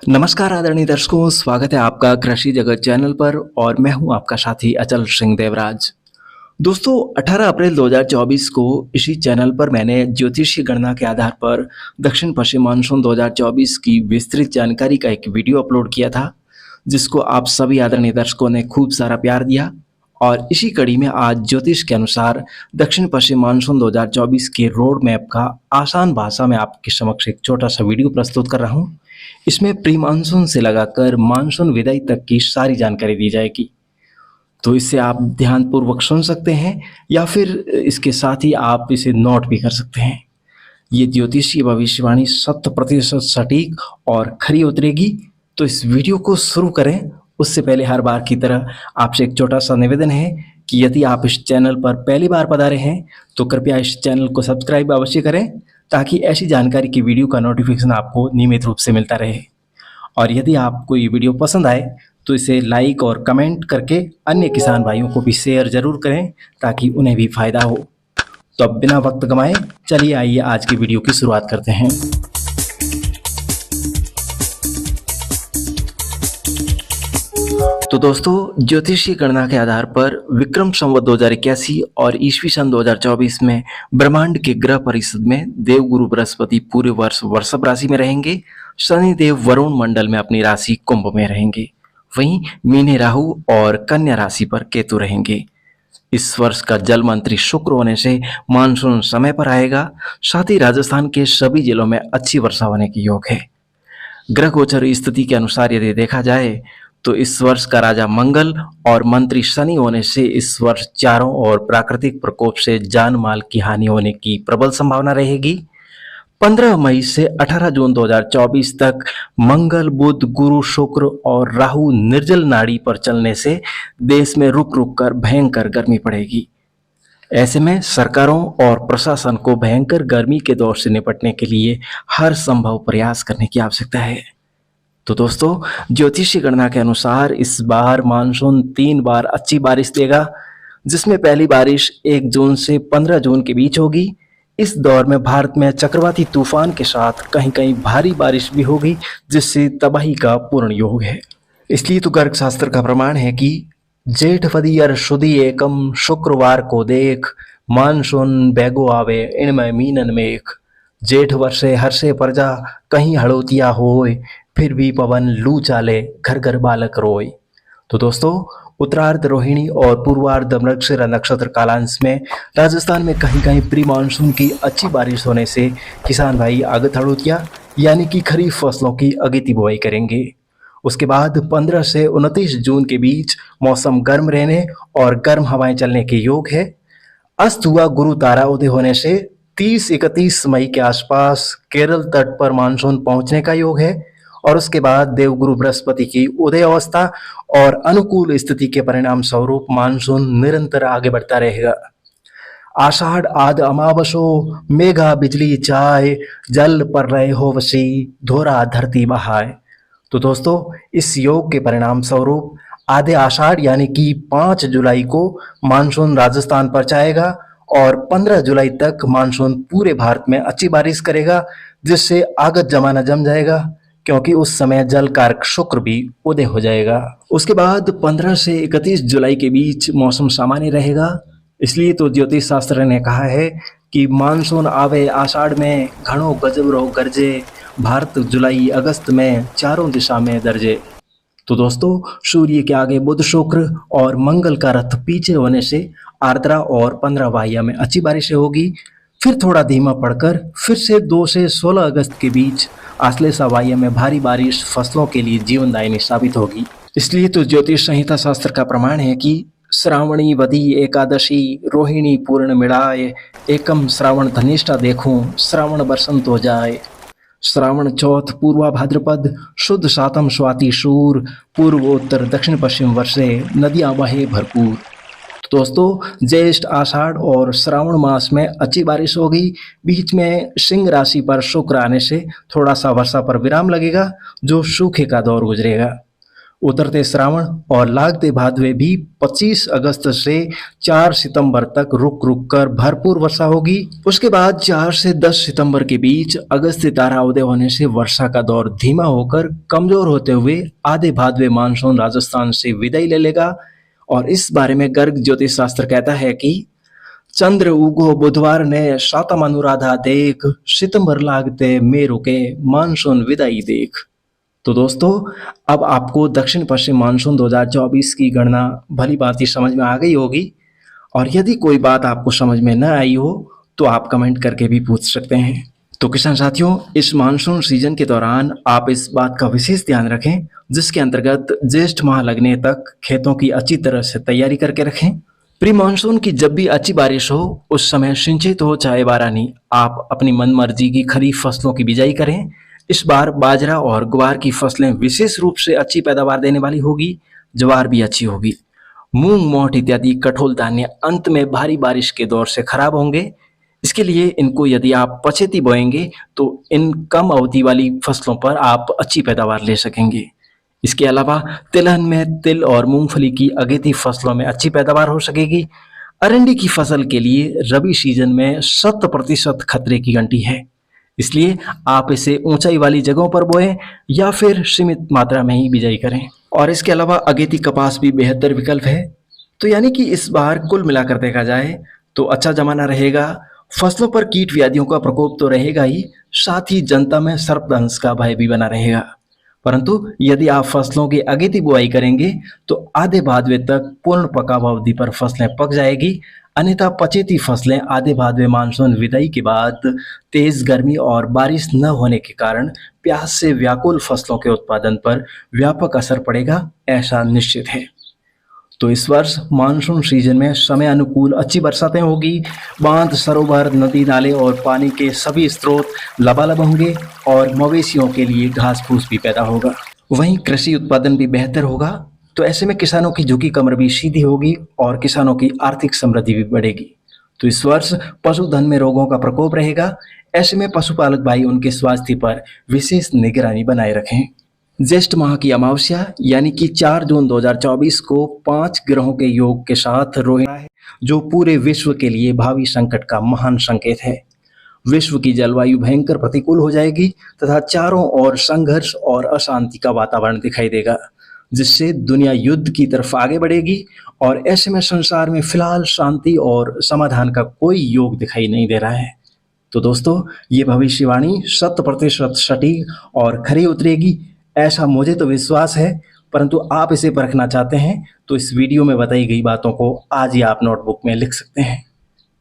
नमस्कार आदरणीय दर्शकों, स्वागत है आपका कृषि जगत चैनल पर और मैं हूं आपका साथी अचल सिंह देवराज। दोस्तों 18 अप्रैल 2024 को इसी चैनल पर मैंने ज्योतिषीय गणना के आधार पर दक्षिण पश्चिम मानसून 2024 की विस्तृत जानकारी का एक वीडियो अपलोड किया था, जिसको आप सभी आदरणीय दर्शकों ने खूब सारा प्यार दिया। और इसी कड़ी में आज ज्योतिष के अनुसार दक्षिण पश्चिम मानसून 2024 के रोड मैप का आसान भाषा में आपके समक्ष एक छोटा सा वीडियो प्रस्तुत कर रहा हूँ। इसमें प्री मानसून से लगाकर मानसून विदाई तक की सारी जानकारी दी जाएगी, तो इसे आप ध्यानपूर्वक सुन सकते हैं या फिर इसके साथ ही आप इसे नोट भी कर सकते हैं। ये ज्योतिषीय भविष्यवाणी 100% सटीक और खरी उतरेगी। तो इस वीडियो को शुरू करें उससे पहले हर बार की तरह आपसे एक छोटा सा निवेदन है कि यदि आप इस चैनल पर पहली बार पधारे हैं तो कृपया इस चैनल को सब्सक्राइब अवश्य करें, ताकि ऐसी जानकारी की वीडियो का नोटिफिकेशन आपको नियमित रूप से मिलता रहे। और यदि आपको ये वीडियो पसंद आए तो इसे लाइक और कमेंट करके अन्य किसान भाइयों को भी शेयर जरूर करें, ताकि उन्हें भी फायदा हो। तो अब बिना वक्त गंवाए चलिए आइए आज की वीडियो की शुरुआत करते हैं। तो दोस्तों ज्योतिषीय गणना के आधार पर विक्रम संवत 2081 और ईस्वी सन 2024 में ब्रह्मांड के ग्रह परिषद में देवगुरु बृहस्पति पूरे वर्ष वृषभ राशि में रहेंगे। शनिदेव वरुण मंडल में अपनी राशि कुंभ में रहेंगे। वहीं मीने राहु और कन्या राशि पर केतु रहेंगे। इस वर्ष का जल मंत्री शुक्र होने से मानसून समय पर आएगा। साथ ही राजस्थान के सभी जिलों में अच्छी वर्षा होने की योग है। ग्रह गोचर स्थिति के अनुसार यदि देखा जाए तो इस वर्ष का राजा मंगल और मंत्री शनि होने से इस वर्ष चारों ओर प्राकृतिक प्रकोप से जान माल की हानि होने की प्रबल संभावना रहेगी। 15 मई से 18 जून 2024 तक मंगल, बुध, गुरु, शुक्र और राहु निर्जल नाड़ी पर चलने से देश में रुक रुक कर भयंकर गर्मी पड़ेगी। ऐसे में सरकारों और प्रशासन को भयंकर गर्मी के दौर से निपटने के लिए हर संभव प्रयास करने की आवश्यकता है। तो दोस्तों ज्योतिषीय गणना के अनुसार इस बार मानसून 3 बार अच्छी बारिश देगा, जिसमें पहली बारिश 1 जून से 15 जून के बीच होगी। इस दौर में भारत में चक्रवाती तूफान के साथ कहीं कहीं भारी बारिश भी होगी, जिससे तबाही का पूर्ण योग है। इसलिए तो गर्ग शास्त्र का प्रमाण है कि जेठवदी अरशुदी एकम शुक्रवार को देख, मानसून बैगो आवे इनमें मीनन मेघ। जेठ वर्षे हर्षे प्रजा कहीं हड़ोतिया होय, फिर भी पवन लू चाले घर घर बालक रोय। तो दोस्तों उत्तरार्ध रोहिणी और पूर्वार्ध मृगशिरा नक्षत्र कालांश में राजस्थान में कहीं कहीं प्री मानसून की अच्छी बारिश होने से किसान भाई आगत हड़ोतिया यानी कि खरीफ फसलों की अगेती बुआई करेंगे। उसके बाद 15 से 29 जून के बीच मौसम गर्म रहने और गर्म हवाएं चलने के योग है। अस्त हुआ गुरु तारा उदय होने से 30-31 मई के आसपास केरल तट पर मानसून पहुंचने का योग है। और उसके बाद देवगुरु बृहस्पति की उदय अवस्था और अनुकूल स्थिति के परिणाम स्वरूप मानसून निरंतर आगे बढ़ता रहेगा। आषाढ़ आद अमावसो मेघा बिजली चाय, जल पर रहे हो वसी धोरा धरती बहाय। तो दोस्तों इस योग के परिणाम स्वरूप आधे आषाढ़ यानी कि 5 जुलाई को मानसून राजस्थान पर जाएगा और 15 जुलाई तक मानसून पूरे भारत में अच्छी बारिश करेगा, जिससे आगत जमाना जम जाएगा, क्योंकि उस समय जल कारक शुक्र भी उदय हो जाएगा। उसके बाद 15 से 31 जुलाई के बीच मौसम सामान्य रहेगा। इसलिए तो ज्योतिष शास्त्र ने कहा है कि मानसून आवे आषाढ़ में घणो गजब रहो गरजे, भारत जुलाई अगस्त में चारों दिशा में दर्जे। तो दोस्तों सूर्य के आगे बुध, शुक्र और मंगल का रथ पीछे होने से आर्द्रा और 15 वाहिया में अच्छी बारिशें होगी। फिर थोड़ा धीमा पड़कर फिर से 2 से 16 अगस्त के बीच आश्लेषा वाहिया में भारी बारिश फसलों के लिए जीवनदायिनी साबित होगी। इसलिए तो ज्योतिष संहिता शास्त्र का प्रमाण है कि श्रावणी वदी एकादशी रोहिणी पूर्ण मिलाए, एकम श्रावण धनिष्ठा देखूं श्रावण बरसंत हो जाए। श्रावण चौथ पूर्वा भाद्रपद शुद्ध सातम स्वाति शूर, पूर्व उत्तर दक्षिण पश्चिम वर्षे नदियां बहे भरपूर। तो दोस्तों ज्येष्ठ आषाढ़ और श्रावण मास में अच्छी बारिश होगी। बीच में सिंह राशि पर शुक्र आने से थोड़ा सा वर्षा पर विराम लगेगा, जो सूखे का दौर गुजरेगा। उतरते श्रावण और लागते भादवे भी 25 अगस्त से 4 सितंबर तक रुक रुक कर भरपूर वर्षा होगी। उसके बाद 4 से 10 सितंबर के बीच अगस्त्य तारा उदय होने से वर्षा का दौर धीमा होकर कमजोर होते हुए आधे भादवे मानसून राजस्थान से विदाई ले लेगा। और इस बारे में गर्ग ज्योतिष शास्त्र कहता है कि चंद्र उगो बुधवार ने सातम अनुराधा देख, सितंबर लागते मेरु के मानसून विदाई देख। तो दोस्तों, अब आपको दक्षिण पश्चिम मानसून 2024 की गणना भली भांति समझ में आ गई होगी। और यदि कोई बात आपको समझ में न आई हो तो आप कमेंट करके भी पूछ सकते हैं। तो किसान साथियों, इस मानसून सीजन के दौरान आप इस बात का विशेष ध्यान रखें, जिसके अंतर्गत ज्येष्ठ माह लगने तक खेतों की अच्छी तरह से तैयारी करके रखें। प्री मानसून की जब भी अच्छी बारिश हो उस समय सिंचित हो चाहे बारानी, आप अपनी मन मर्जी की खरीफ फसलों की बिजाई करें। इस बार बाजरा और ग्वार की फसलें विशेष रूप से अच्छी पैदावार देने वाली होगी। ज्वार भी अच्छी होगी। मूंग, मोठ इत्यादि कठोल धान्य अंत में भारी बारिश के दौर से खराब होंगे। इसके लिए इनको यदि आप पछेती बोएंगे तो इन कम अवधि वाली फसलों पर आप अच्छी पैदावार ले सकेंगे। इसके अलावा तिलहन में तिल और मूंगफली की अगेती फसलों में अच्छी पैदावार हो सकेगी। अरंडी की फसल के लिए रबी सीजन में 100% खतरे की घंटी है, इसलिए आप इसे ऊंचाई वाली जगहों पर बोएं या फिर सीमित मात्रा में ही बिजाई करें। और इसके अलावा अगेती कपास भी बेहतर विकल्प है। तो यानी कि इस बार कुल मिलाकर देखा जाए तो अच्छा जमाना रहेगा। फसलों पर कीट व्याधियों का प्रकोप तो रहेगा ही, साथ ही जनता में सर्पदंश का भय भी बना रहेगा। परंतु यदि आप फसलों की अगेती बुआई करेंगे तो आधे भादवे तक पूर्ण पकाव अवधि पर फसलें पक जाएगी। अन्यथा पचेती फसलें आधे भादवे मानसून विदाई के बाद तेज गर्मी और बारिश न होने के कारण प्यास से व्याकुल फसलों के उत्पादन पर व्यापक असर पड़ेगा, ऐसा निश्चित है। तो इस वर्ष मानसून सीजन में समय अनुकूल अच्छी बरसातें होगी। बांध, सरोवर, नदी, नाले और पानी के सभी स्रोत लबालब होंगे और मवेशियों के लिए घास फूस भी पैदा होगा। वहीं कृषि उत्पादन भी बेहतर होगा। तो ऐसे में किसानों की झुकी कमर भी सीधी होगी और किसानों की आर्थिक समृद्धि भी बढ़ेगी। तो इस वर्ष पशुधन में रोगों का प्रकोप रहेगा। ऐसे में पशुपालक भाई उनके स्वास्थ्य पर विशेष निगरानी बनाए रखें। ज्येष्ठ माह की अमावस्या यानी कि 4 जून 2024 को 5 ग्रहों के योग के साथ रोहिणी है, जो पूरे विश्व के लिए भावी संकट का महान संकेत है। विश्व की जलवायु भयंकर प्रतिकूल हो जाएगी तथा चारों ओर संघर्ष और अशांति का वातावरण दिखाई देगा, जिससे दुनिया युद्ध की तरफ आगे बढ़ेगी। और ऐसे में संसार में फिलहाल शांति और समाधान का कोई योग दिखाई नहीं दे रहा है। तो दोस्तों, ये भविष्यवाणी 100% सटीक और खरी उतरेगी, ऐसा मुझे तो विश्वास है। परंतु आप इसे परखना चाहते हैं तो इस वीडियो में बताई गई बातों को आज ही आप नोटबुक में लिख सकते हैं।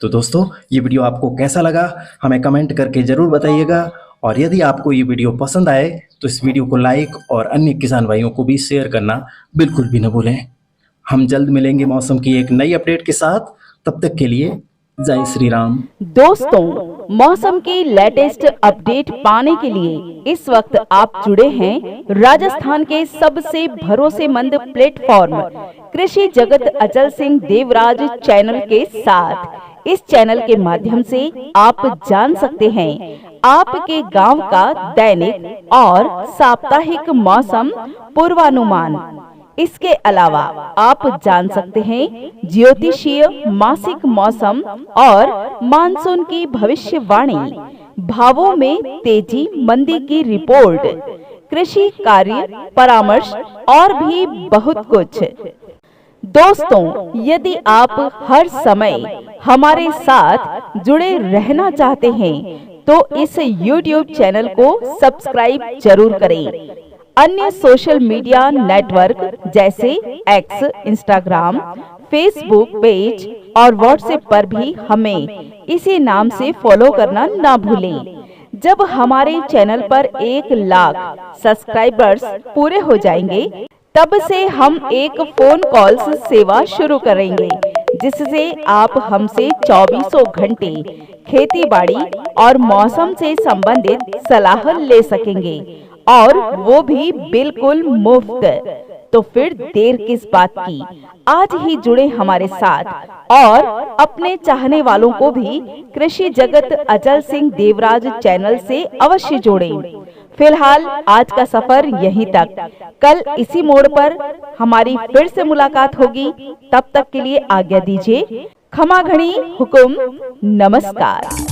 तो दोस्तों, ये वीडियो आपको कैसा लगा हमें कमेंट करके जरूर बताइएगा। और यदि आपको ये वीडियो पसंद आए तो इस वीडियो को लाइक और अन्य किसान भाइयों को भी शेयर करना बिल्कुल भी न भूलें। हम जल्द मिलेंगे मौसम की एक नई अपडेट के साथ। तब तक के लिए जय श्री राम। दोस्तों, मौसम की लेटेस्ट अपडेट पाने के लिए इस वक्त आप जुड़े हैं राजस्थान के सबसे भरोसेमंद प्लेटफॉर्म कृषि जगत अचल सिंह देवराज चैनल के साथ। इस चैनल के माध्यम से आप जान सकते हैं आपके गांव का दैनिक और साप्ताहिक मौसम पूर्वानुमान। इसके अलावा आप जान सकते हैं ज्योतिषीय मासिक मौसम और मानसून की भविष्यवाणी, भावों में तेजी मंदी की रिपोर्ट, कृषि कार्य परामर्श और भी बहुत कुछ। दोस्तों, यदि आप हर समय हमारे साथ जुड़े रहना चाहते हैं तो इस YouTube चैनल को सब्सक्राइब जरूर करें। अन्य सोशल मीडिया नेटवर्क जैसे एक्स, इंस्टाग्राम, फेसबुक पेज और व्हाट्सएप पर भी हमें इसी नाम से फॉलो करना ना भूलें। जब हमारे चैनल पर 1 लाख सब्सक्राइबर्स पूरे हो जाएंगे तब से हम एक फोन कॉल्स सेवा शुरू करेंगे, जिससे आप हमसे 24 घंटे खेती बाड़ी और मौसम से संबंधित सलाह ले सकेंगे, और वो भी बिल्कुल मुफ्त। तो फिर देर किस बात की, आज ही जुड़े हमारे साथ और अपने चाहने वालों को भी कृषि जगत अचल सिंह देवराज चैनल से अवश्य जोड़ें। फिलहाल आज का सफर यहीं तक। कल इसी मोड़ पर हमारी फिर से मुलाकात होगी। तब तक के लिए आज्ञा दीजिए। खमा घड़ी हुकुम, नमस्कार।